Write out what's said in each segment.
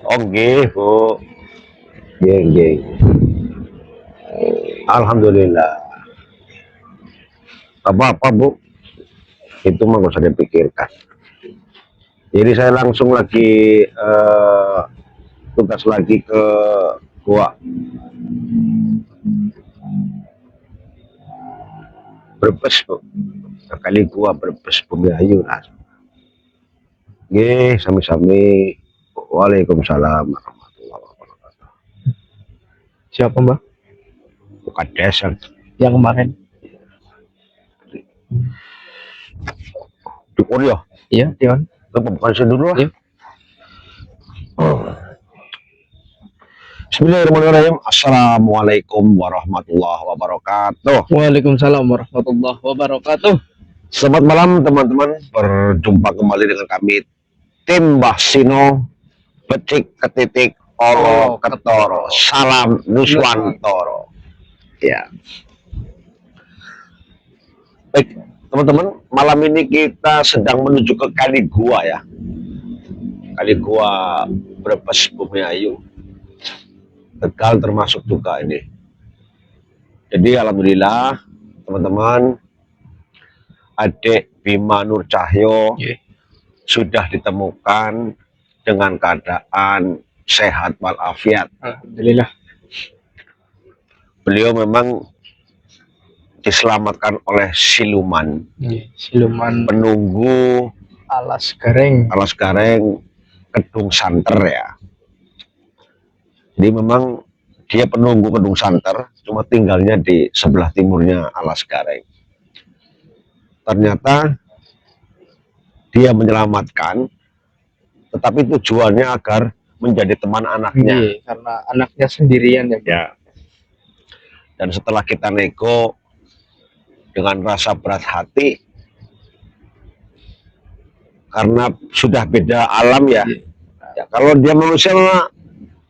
Oh nggih, Bu. Nggih, nggih. Alhamdulillah. Apa-apa, Bu. Itu mah nggak usah dipikirkan. Jadi saya langsung lagi tugas lagi ke gua Brebes, Bu. Sekali gua Brebes Bumiayu. Nggih, sami-sami. Waalaikumsalam warahmatullahi wabarakatuh. Siapa Mbak? Bukan desa. Yang kemarin? Di Korea. Iya, Dion. Bukan saya dulu lah. Iya. Bismillahirrahmanirrahim. Assalamualaikum warahmatullahi wabarakatuh. Waalaikumsalam warahmatullahi wabarakatuh. Selamat malam teman-teman. Berjumpa kembali dengan kami tim Mbah Sino Becik Ketitik Olo Ketoro. Salam Nuswantoro. Ya. Baik, teman-teman, malam ini kita sedang menuju ke Kali Gua ya. Kali Gua Brebes Bumiayu. Tegal termasuk juga ini. Jadi alhamdulillah teman-teman, adik Bima Nur Cahyo sudah ditemukan dengan keadaan sehat walafiat. Alhamdulillah. Beliau memang diselamatkan oleh siluman. Siluman Penunggu alas gareng. Kedung Santer ya. Jadi memang dia penunggu Kedung Santer, cuma tinggalnya di sebelah timurnya Alas Gareng. Ternyata dia menyelamatkan, tetapi tujuannya agar menjadi teman anaknya. Karena anaknya sendirian ya. Ya. Dan setelah kita nego dengan rasa berat hati, karena sudah beda alam ya. Ya kalau dia manusia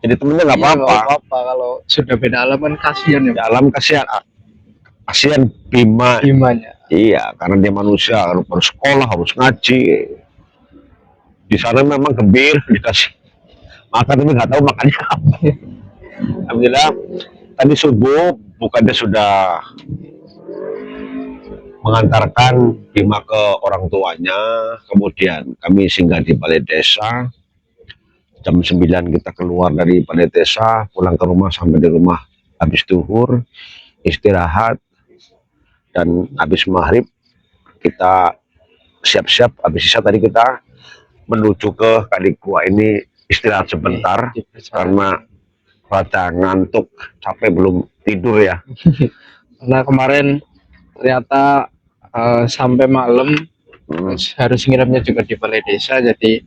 jadi temennya nggak apa-apa. Nggak apa-apa kalau sudah beda alam kan kasihan ya. Di alam kasihan Bimanya. Iya, karena dia manusia harus sekolah, harus ngaji. Di sana memang gembir dikasih makan, tapi nggak tahu makannya apa. Alhamdulillah tadi subuh bukannya sudah mengantarkan Bima ke orang tuanya, kemudian kami singgah di balai desa. Jam 9 kita keluar dari balai desa, pulang ke rumah, sampai di rumah habis duhur, istirahat, dan habis maghrib kita siap-siap. Habis isya tadi kita menuju ke Kali Gua ini istirahat sebentar karena rada ngantuk, capek, belum tidur ya. Karena kemarin ternyata sampai malam harus ngirimnya juga di balai desa, jadi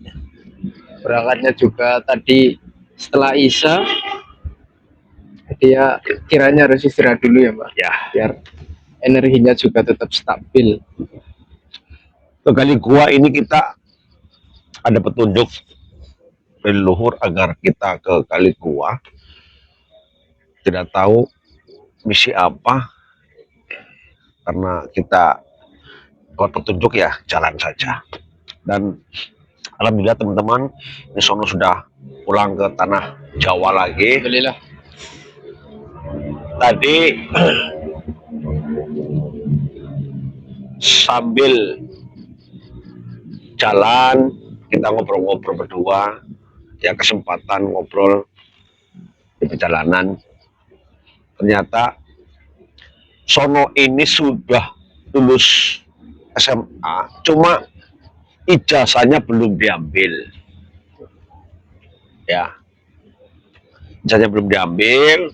berangkatnya juga tadi setelah isya. Dia kiranya harus istirahat dulu ya Mbak, Ya, biar energinya juga tetap stabil. ke Kali Gua ini kita ada petunjuk dari leluhur agar kita ke Kali Gua. Tidak tahu misi apa, karena kita kalau petunjuk ya jalan saja. Dan alhamdulillah teman-teman, ini Sono sudah pulang ke tanah Jawa lagi. Alhamdulillah. Tadi sambil jalan kita ngobrol-ngobrol berdua, ya kesempatan ngobrol di perjalanan. Ternyata Sono ini sudah lulus SMA, cuma ijazahnya belum diambil. Ya, ijazahnya belum diambil.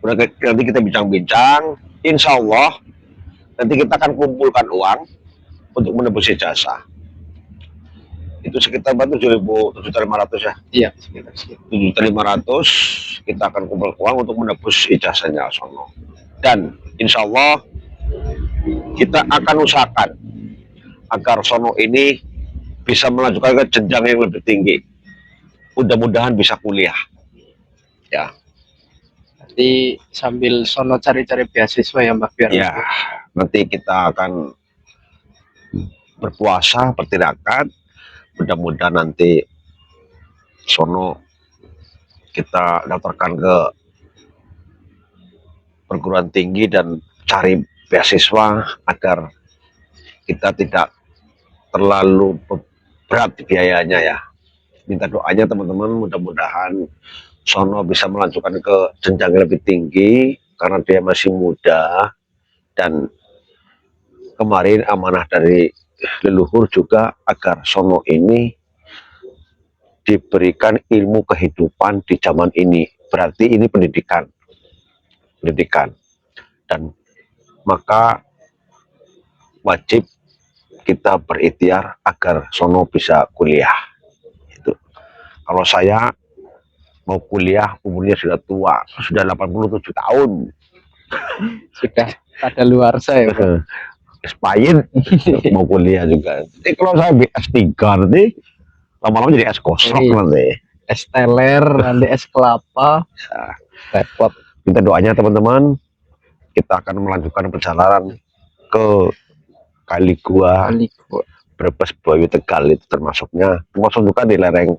Nanti kita bincang-bincang. Insya Allah nanti kita akan kumpulkan uang untuk menebus ijazah. Itu sekitar 7.500 ya. Iya, sekitar 7.500 kita akan kumpul uang untuk menebus ijazahnya Sono. Dan insya Allah kita akan usahakan agar Sono ini bisa melanjutkan ke jenjang yang lebih tinggi. Mudah-mudahan bisa kuliah. Ya. Nanti sambil Sono cari-cari beasiswa ya Mbak, biar Ya, nanti kita akan berpuasa, bertirakat. Mudah-mudahan nanti Sono kita daftarkan ke perguruan tinggi dan cari beasiswa agar kita tidak terlalu berat biayanya ya. Minta doanya teman-teman, mudah-mudahan Sono bisa melanjutkan ke jenjang yang lebih tinggi karena dia masih muda, dan kemarin amanah dari leluhur juga agar Sono ini diberikan ilmu kehidupan di zaman ini. Berarti ini pendidikan, dan maka wajib kita berikhtiar agar Sono bisa kuliah. Itu. Kalau saya mau kuliah umurnya sudah tua, sudah 87 tahun. Sudah pada luar saya, Pak. Expired mau kuliah juga. Jadi kalau saya S3 nanti lama-lama jadi es kosong nanti. Es teler, nanti es kelapa. Repot. Minta doanya teman-teman. Kita akan melanjutkan perjalanan ke Kali Gua, Brebes, Boyo, Tegal itu termasuknya, termasuk juga di lereng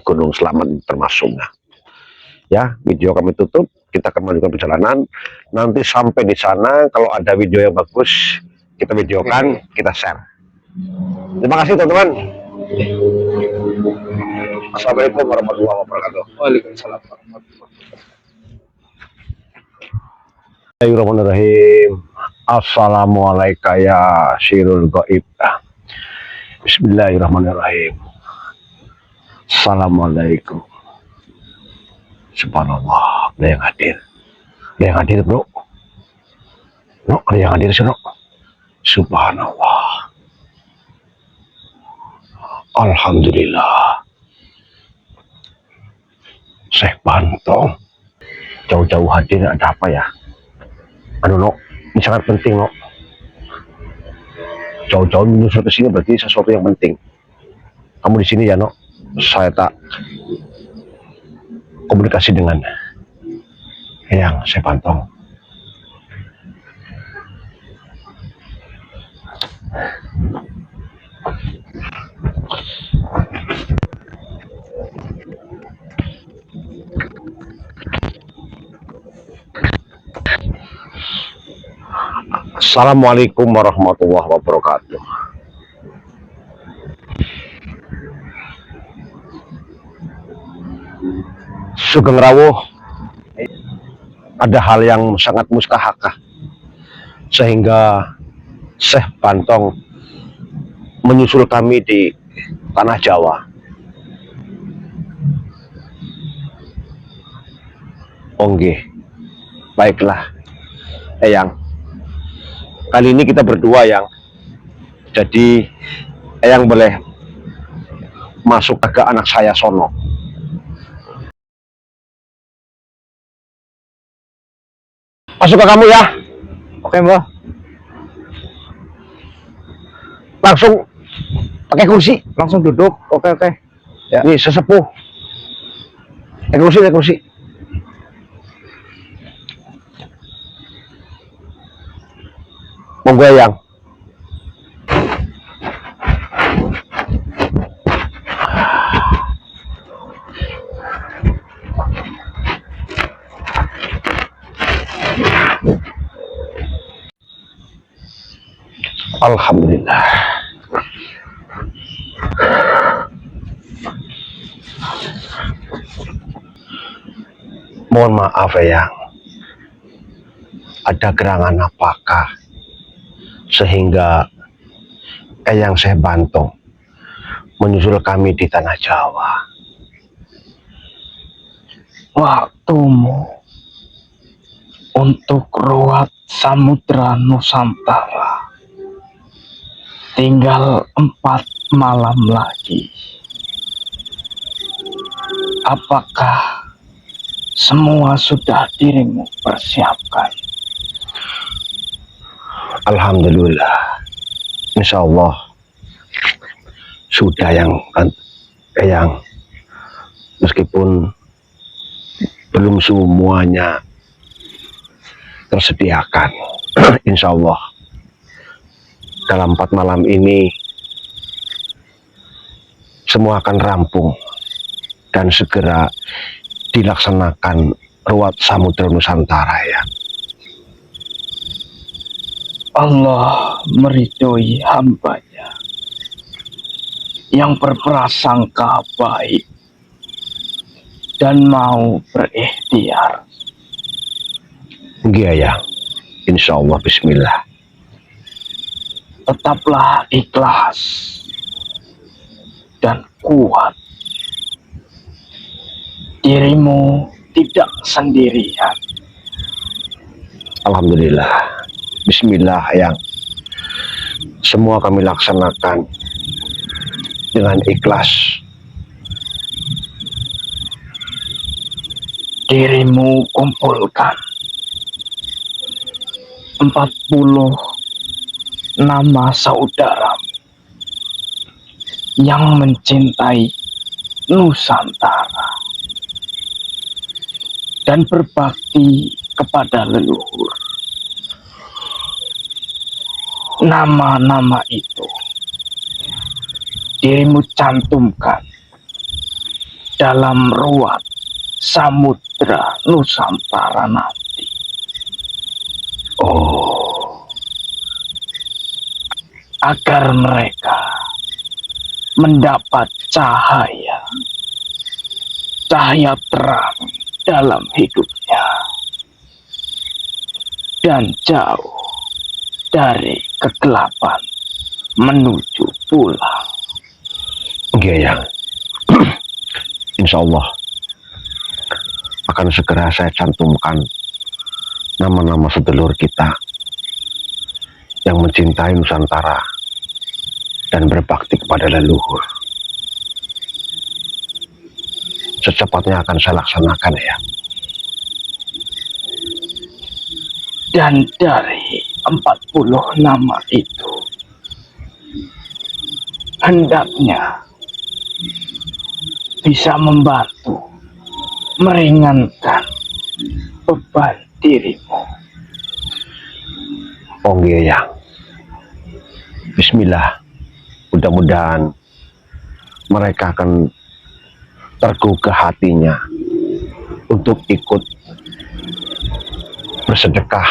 Gunung Slamet termasuknya. Ya, video kami tutup. Kita akan melanjutkan perjalanan. Nanti sampai di sana, kalau ada video yang bagus, kita videokan, kita share. Terima kasih teman-teman. Assalamualaikum warahmatullahi wabarakatuh. Waalaikumsalam warahmatullahi wabarakatuh. Bismillahirrahmanirrahim. Assalamualaikum ya Syirul Gaib. Bismillahirrahmanirrahim. Assalamualaikum. Subhanallah, ada yang hadir. Ada yang hadir, bro. No, ada yang hadir sih, no. Subhanallah. Alhamdulillah. Syekh Bantong. Jauh-jauh hadir, ada apa ya? Anu, no, ini sangat penting, no. Jauh-jauh menyusul ke sini berarti sesuatu yang penting. Kamu di sini ya, no. Saya tak komunikasi dengan yang saya pantong. Assalamualaikum warahmatullahi wabarakatuh. Sugeng rawuh, ada hal yang sangat mustahakah sehingga Syekh Bantong menyusul kami di tanah Jawa. Oke, baiklah Eyang, kali ini kita berdua yang jadi Eyang boleh masuk ke anak saya Sono. Masuk ke kamu ya. Oke, Mbah. Langsung pakai kursi. Langsung duduk. Oke. Ya. Nih sesepuh. Naik kursi. Monggo yang. Alhamdulillah. Mohon maaf ya, ada gerangan apakah sehingga Eyang Syekh Bantong menyusul kami di tanah Jawa? Waktumu untuk ruat Samudra Nusantara tinggal 4 malam lagi. Apakah semua sudah dirimu persiapkan? Alhamdulillah, insya Allah sudah yang meskipun belum semuanya tersediakan. Insya Allah dalam 4 malam ini semua akan rampung dan segera dilaksanakan ruat Samudra Nusantara ya. Allah meridhoi hambanya yang berprasangka baik dan mau berikhtiar. Iya ya, insya Allah bismillah. Tetaplah ikhlas dan kuat. Dirimu tidak sendirian. Alhamdulillah. Bismillah yang semua kami laksanakan dengan ikhlas. Dirimu kumpulkan 40 nama saudara yang mencintai Nusantara dan berbakti kepada leluhur. Nama-nama itu dirimu cantumkan dalam ruat Samudra Nusantara nanti. Oh, agar mereka mendapat cahaya terang dalam hidupnya dan jauh dari kegelapan menuju pulang. iya ya. Insya Allah akan segera saya cantumkan nama-nama sedulur kita yang mencintai Nusantara dan berbakti kepada leluhur. Secepatnya akan saya laksanakan ya. Dan dari 40 nama itu hendaknya bisa membantu meringankan beban dirimu. Oh iya ya. Bismillah. Mudah-mudahan mereka akan tergugah hatinya untuk ikut bersedekah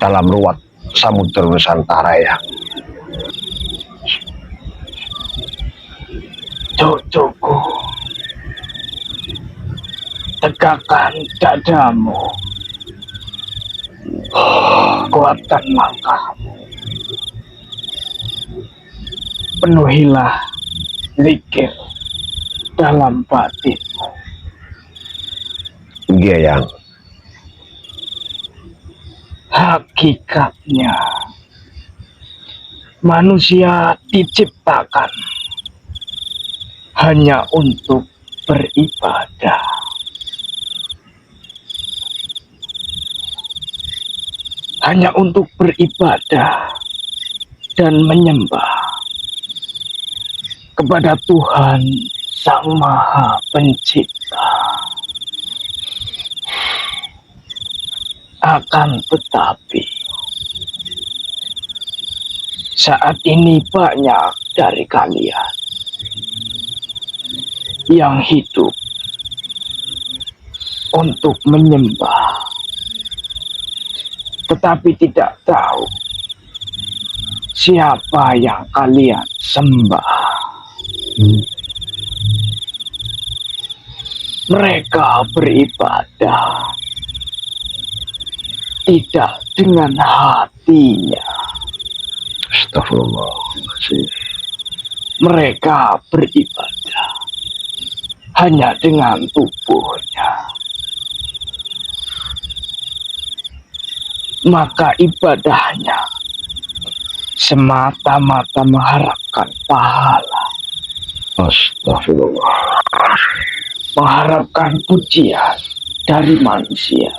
dalam ruat Samudra Nusantara ya. Cucuku, tegakkan dadamu, kuatkan langkahmu, penuhilah zikir dalam batinmu. Iya yang hakikatnya manusia diciptakan hanya untuk beribadah. Hanya untuk beribadah dan menyembah kepada Tuhan Sang Maha Pencipta. Akan tetapi saat ini banyak dari kalian yang hidup untuk menyembah, tetapi tidak tahu siapa yang kalian sembah. Mereka beribadah tidak dengan hatinya. Astagfirullahaladzim. Mereka beribadah hanya dengan tubuhnya. Maka ibadahnya semata-mata mengharapkan pahala, Astagfirullah. mengharapkan pujian dari manusia.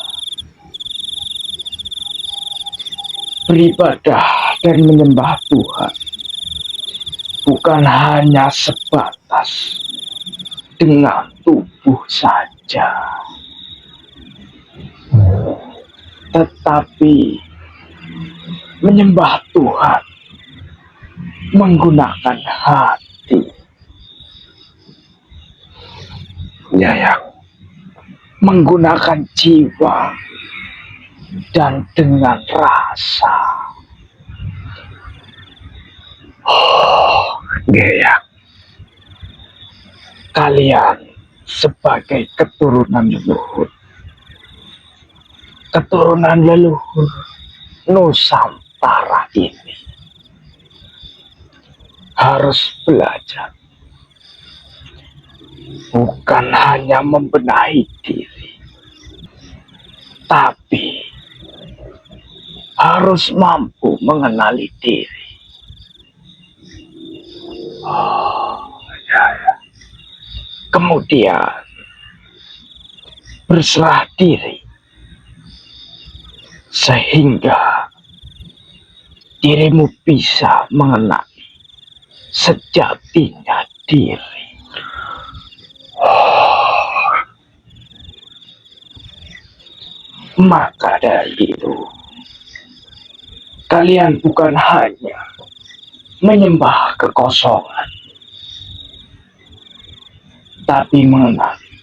Beribadah dan menyembah Tuhan bukan hanya sebatas dengan tubuh saja, tetapi menyembah Tuhan menggunakan hati. Ya yang menggunakan jiwa dan dengan rasa. Nggih ya. Kalian sebagai keturunan leluhur Nusantara ini harus belajar bukan hanya membenahi diri, tapi harus mampu mengenali diri. Kemudian berserah diri sehingga dirimu bisa mengenali sejatinya diri. Maka dari itu, kalian bukan hanya menyembah kekosongan, tapi mengenali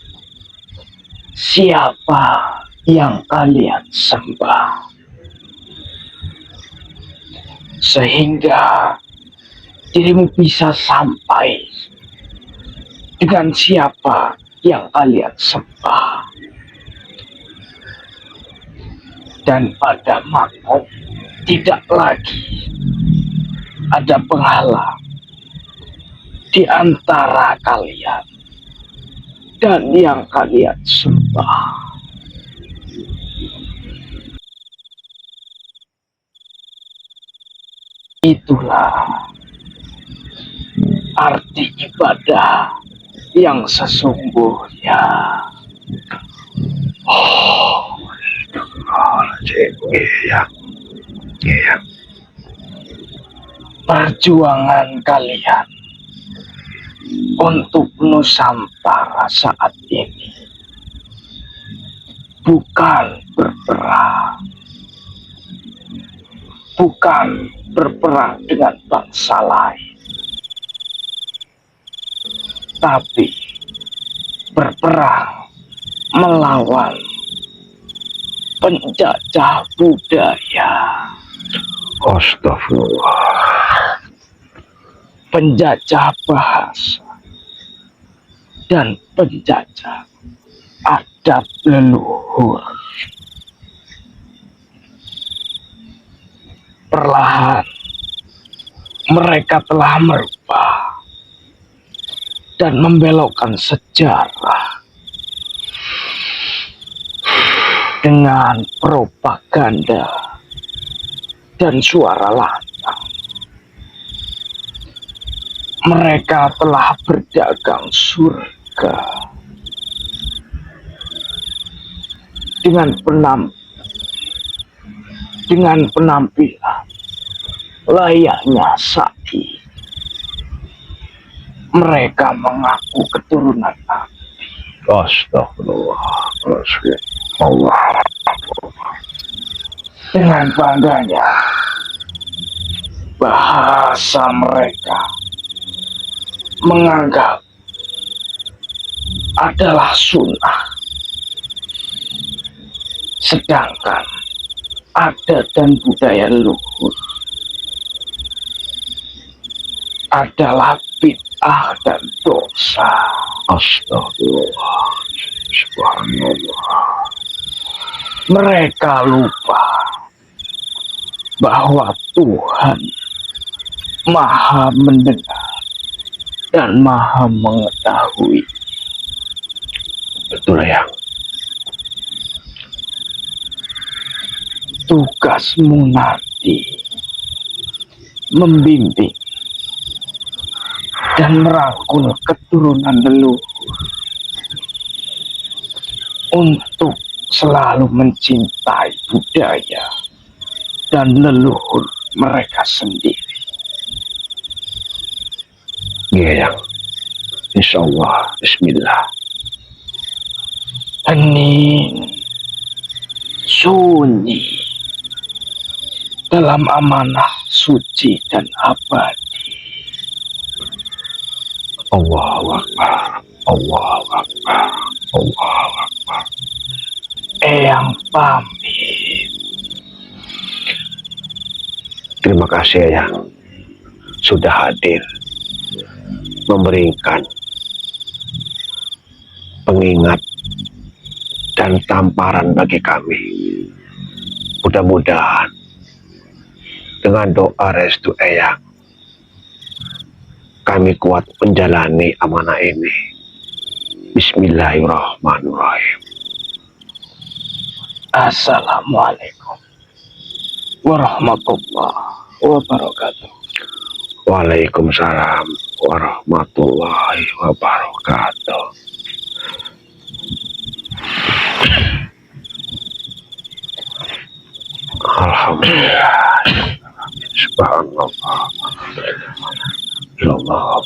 siapa yang kalian sembah, sehingga dirimu bisa sampai dengan siapa yang kalian sembah. Dan pada makom tidak lagi ada penghalang di antara kalian dan yang kalian sembah. Itulah arti ibadah yang sesungguhnya. Iya. Iya. Perjuangan kalian untuk Nusantara saat ini bukan berperang dengan bangsa lain, tapi berperang melawan penjajah budaya, Astagfirullah. penjajah bahasa, dan penjajah adat leluhur. Perlahan mereka telah merubah dan membelokkan sejarah dengan propaganda dan suara lantang. Mereka telah berdagang surga dengan penampilan layaknya sapi. Mereka mengaku keturunan Nabi. Astagfirullahaladzim. Allah. Dengan bangganya, bahasa mereka menganggap adalah sunnah, sedangkan adat dan budaya leluhur adalah bid'ah dan dosa. Astagfirullah. Subhanallah. Mereka lupa bahwa Tuhan Maha mendengar dan Maha mengetahui. Betul ya. Tugasmu nanti membimbing dan merangkul keturunan leluhur untuk selalu mencintai budaya dan leluhur mereka sendiri. Iya, insyaallah. Bismillah. Hening, sunyi dalam amanah suci dan abadi. Allahu Akbar. Allahu Akbar. Allahu Akbar. Eyang pamit. Terima kasih Eyang sudah hadir memberikan pengingat dan tamparan bagi kami. Mudah-mudahan dengan doa restu Eyang kami kuat menjalani amanah ini. Bismillahirrahmanirrahim. Assalamualaikum warahmatullahi wabarakatuh. Waalaikumsalam warahmatullahi wabarakatuh. Alhamdulillah. Subhanallah. Ya Allah.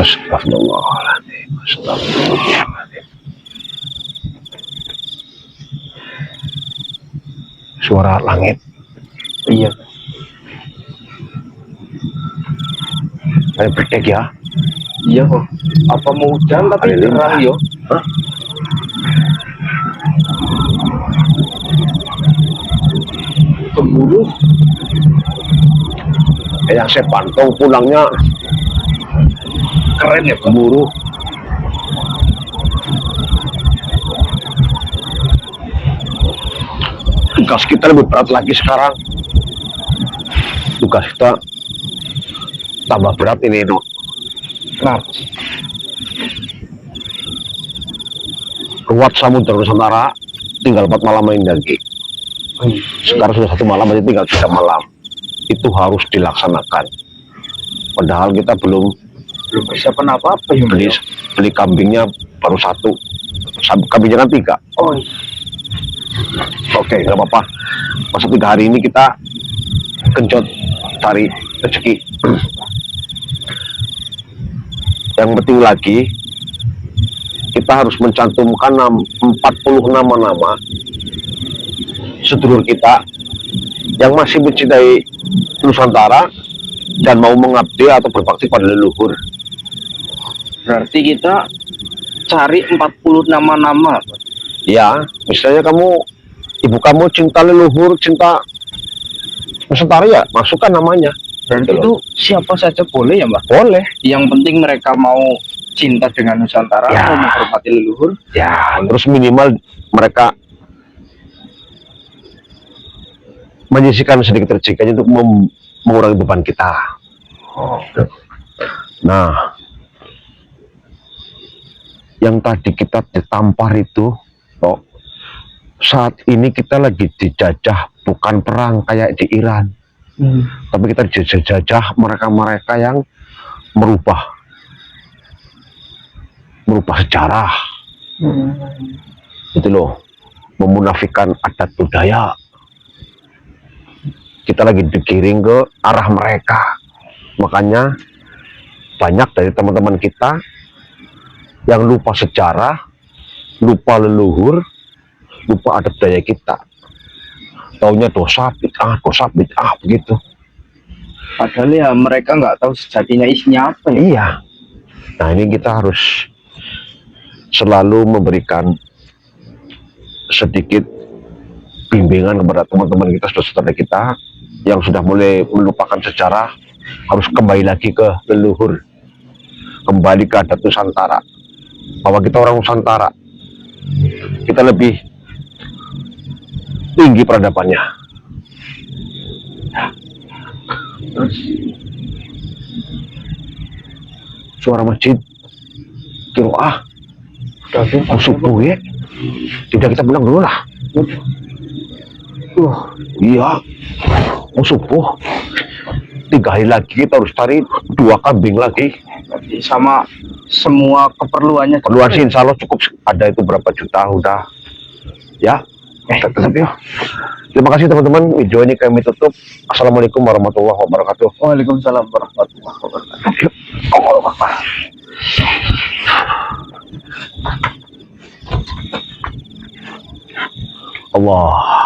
Astagfirullahaladzim. Astagfirullahaladzim. Suara langit. Iya. Saya praktek ya. Iya kok. Apa mau hujan tapi Ada lima. terang yo? Hah? Keburu. Yang saya pantau pulangnya Keren ya Pak. keburu. Tugas kita lebih berat lagi sekarang. Tugas kita tambah berat ini, Dok. Nah, Ruat Samudra Nusantara tinggal 4 malam main lagi. Sekarang sudah 1 malam, berarti tinggal 3 malam. Itu harus dilaksanakan. Padahal kita belum belum persiapan apa-apa ya. beli kambingnya baru 1. Kambingnya kan 3. Oh, iya. Oke, nggak apa-apa. Masa 3 hari ini kita genjot cari rezeki. Yang penting lagi, kita harus mencantumkan 40 nama-nama sedulur kita yang masih mencintai Nusantara dan mau mengabdi atau berbakti pada leluhur. Berarti kita cari 40 nama-nama. Ya, misalnya ibu kamu cinta leluhur, cinta Nusantara, ya masukkan namanya. Berarti Betul. itu siapa saja boleh ya Mbak? Boleh. Yang penting mereka mau cinta dengan Nusantara, Ya. mau menghormati leluhur. Ya, terus minimal mereka menyisihkan sedikit rezekinya untuk mengurangi beban kita. Oh. Nah, yang tadi kita ditampar itu, saat ini kita lagi dijajah, bukan perang kayak di Iran, tapi kita dijajah mereka-mereka yang merubah sejarah, itu loh, memunafikan adat budaya. Kita lagi digiring ke arah mereka. Makanya banyak dari teman-teman kita yang lupa sejarah, lupa leluhur, lupa adat budaya kita. Taunya dosa bid'ah begitu. Padahal ya mereka nggak tahu sejatinya isinya apa ya. Iya. Nah, ini kita harus selalu memberikan sedikit bimbingan kepada teman-teman kita, saudara-saudara kita yang sudah mulai melupakan sejarah, harus kembali lagi ke leluhur, kembali ke adat Nusantara. Bahwa kita orang Nusantara, kita lebih tinggi peradabannya. Terus Suara masjid, kiroah, mau subuh ya. Tidak, kita pulang dulu lah. Iya, mau subuh. 3 hari lagi kita harus cari 2 kambing lagi. sama semua keperluannya. Keluar sih insya Allah cukup, ada itu berapa juta udah. Ya, tetap yuk. Terima kasih teman-teman, video ini kami tutup. Assalamualaikum warahmatullahi wabarakatuh. Waalaikumsalam warahmatullahi wabarakatuh. Allah.